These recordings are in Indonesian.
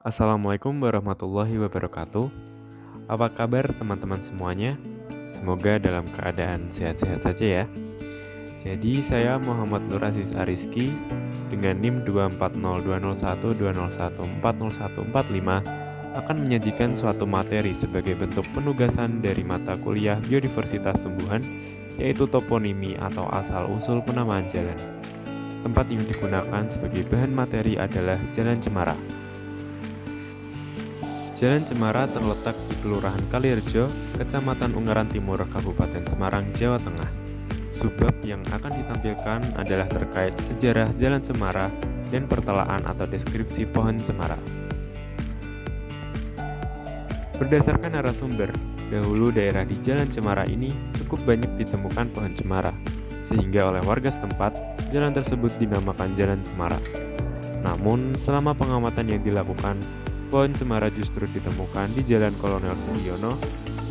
Assalamualaikum warahmatullahi wabarakatuh. Apa kabar teman-teman semuanya? Semoga dalam keadaan sehat-sehat saja ya. Jadi saya Muhammad Nur Aziz Ariski dengan NIM 24020120140145 akan menyajikan suatu materi sebagai bentuk penugasan dari mata kuliah Biodiversitas Tumbuhan, yaitu toponimi atau asal-usul penamaan jalan. Tempat yang digunakan sebagai bahan materi adalah Jalan Cemara. Jalan Cemara terletak di Kelurahan Kalirejo, Kecamatan Ungaran Timur, Kabupaten Semarang, Jawa Tengah. Subbab yang akan ditampilkan adalah terkait sejarah Jalan Cemara dan pertelaan atau deskripsi pohon cemara. Berdasarkan narasumber, dahulu daerah di Jalan Cemara ini cukup banyak ditemukan pohon cemara, sehingga oleh warga setempat, jalan tersebut dinamakan Jalan Cemara. Namun, selama pengamatan yang dilakukan, pohon cemara justru ditemukan di Jalan Kolonel Sugiono,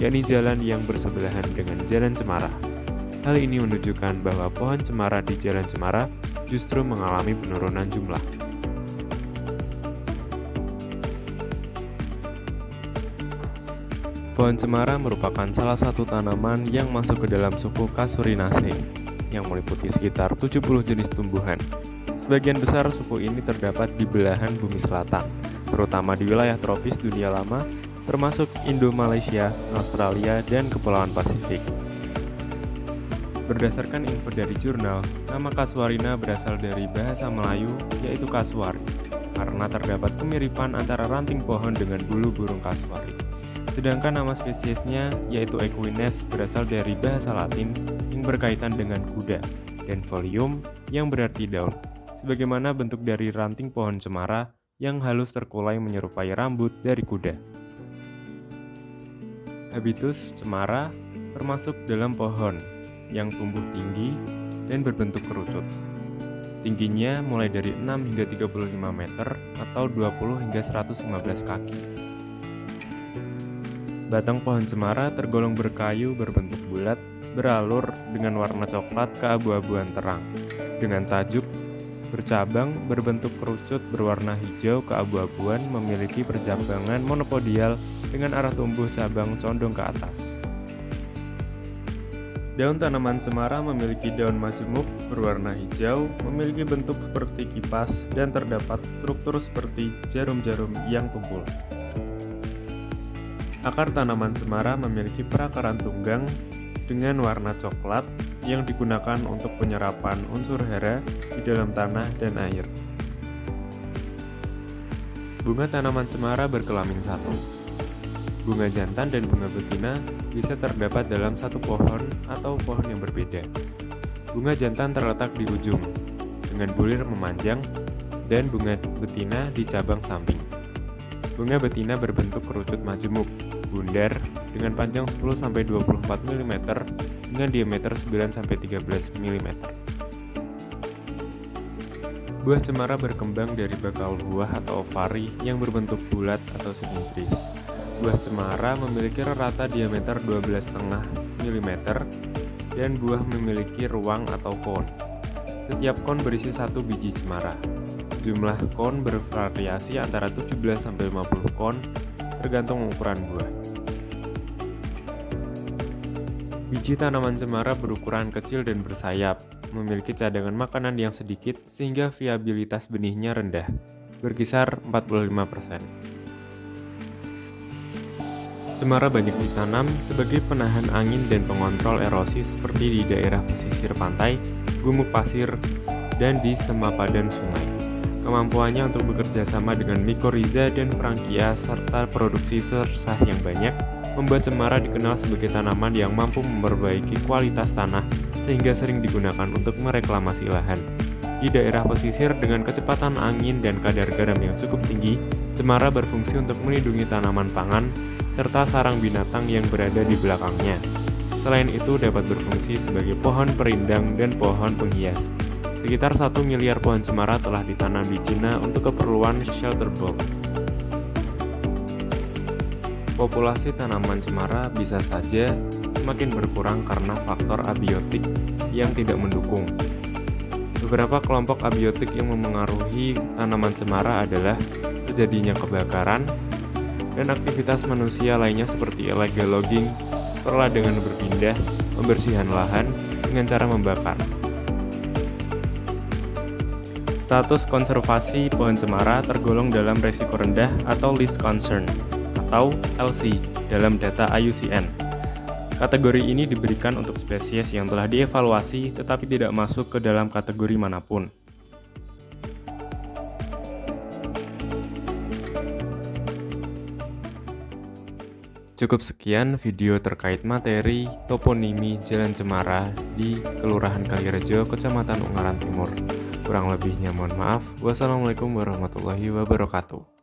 yakni jalan yang bersebelahan dengan Jalan Cemara. Hal ini menunjukkan bahwa pohon cemara di Jalan Cemara justru mengalami penurunan jumlah. Pohon cemara merupakan salah satu tanaman yang masuk ke dalam suku Casuarinaceae, yang meliputi sekitar 70 jenis tumbuhan. Sebagian besar suku ini terdapat di belahan bumi selatan, terutama di wilayah tropis dunia lama, termasuk Indo-Malaysia, Australia, dan Kepulauan Pasifik. Berdasarkan info dari jurnal, nama Casuarina berasal dari bahasa Melayu, yaitu kasuari, karena terdapat kemiripan antara ranting pohon dengan bulu burung kasuari. Sedangkan nama spesiesnya, yaitu Equines, berasal dari bahasa Latin yang berkaitan dengan kuda, dan folium yang berarti daun, sebagaimana bentuk dari ranting pohon cemara yang halus terkulai menyerupai rambut dari kuda. Habitus cemara termasuk dalam pohon yang tumbuh tinggi dan berbentuk kerucut. Tingginya mulai dari 6 hingga 35 meter atau 20 hingga 115 kaki. Batang pohon cemara tergolong berkayu berbentuk bulat, beralur dengan warna coklat keabu-abuan terang, dengan tajuk bercabang, berbentuk kerucut, berwarna hijau keabu-abuan, memiliki percabangan monopodial dengan arah tumbuh cabang condong ke atas. Daun tanaman cemara memiliki daun majemuk berwarna hijau, memiliki bentuk seperti kipas, dan terdapat struktur seperti jarum-jarum yang tumpul. Akar tanaman cemara memiliki perakaran tunggang dengan warna coklat yang digunakan untuk penyerapan unsur hara di dalam tanah dan air. Bunga tanaman cemara berkelamin satu. Bunga jantan dan bunga betina bisa terdapat dalam satu pohon atau pohon yang berbeda. Bunga jantan terletak di ujung, dengan bulir memanjang, dan bunga betina di cabang samping. Bunga betina berbentuk kerucut majemuk, bundar, dengan panjang 10-24 mm dengan diameter 9-13 mm. Buah cemara berkembang dari bakal buah atau ovari yang berbentuk bulat atau silindris. Buah cemara memiliki rata diameter 12,5 mm dan buah memiliki ruang atau kon. Setiap kon berisi satu biji cemara. Jumlah kon bervariasi antara 17-50 kon tergantung ukuran buah. Biji tanaman cemara berukuran kecil dan bersayap, memiliki cadangan makanan yang sedikit sehingga viabilitas benihnya rendah, berkisar 45%. Cemara banyak ditanam sebagai penahan angin dan pengontrol erosi seperti di daerah pesisir pantai, gumuk pasir, dan di semapadan sungai. Kemampuannya untuk bekerja sama dengan mikoriza dan frankia serta produksi sersah yang banyak membuat cemara dikenal sebagai tanaman yang mampu memperbaiki kualitas tanah sehingga sering digunakan untuk mereklamasi lahan. Di daerah pesisir dengan kecepatan angin dan kadar garam yang cukup tinggi, cemara berfungsi untuk melindungi tanaman pangan serta sarang binatang yang berada di belakangnya. Selain itu dapat berfungsi sebagai pohon perindang dan pohon penghias. Sekitar 1 miliar pohon cemara telah ditanam di Cina untuk keperluan shelter box. Populasi tanaman cemara bisa saja semakin berkurang karena faktor abiotik yang tidak mendukung. Beberapa kelompok abiotik yang memengaruhi tanaman cemara adalah terjadinya kebakaran, dan aktivitas manusia lainnya seperti illegal logging, perladangan berpindah, pembersihan lahan dengan cara membakar. Status konservasi pohon cemara tergolong dalam risiko rendah atau least concern atau LC dalam data IUCN. Kategori ini diberikan untuk spesies yang telah dievaluasi tetapi tidak masuk ke dalam kategori manapun. Cukup sekian video terkait materi toponimi Jalan Cemara di Kelurahan Kalirejo, Kecamatan Ungaran Timur. Kurang lebihnya mohon maaf. Wassalamualaikum warahmatullahi wabarakatuh.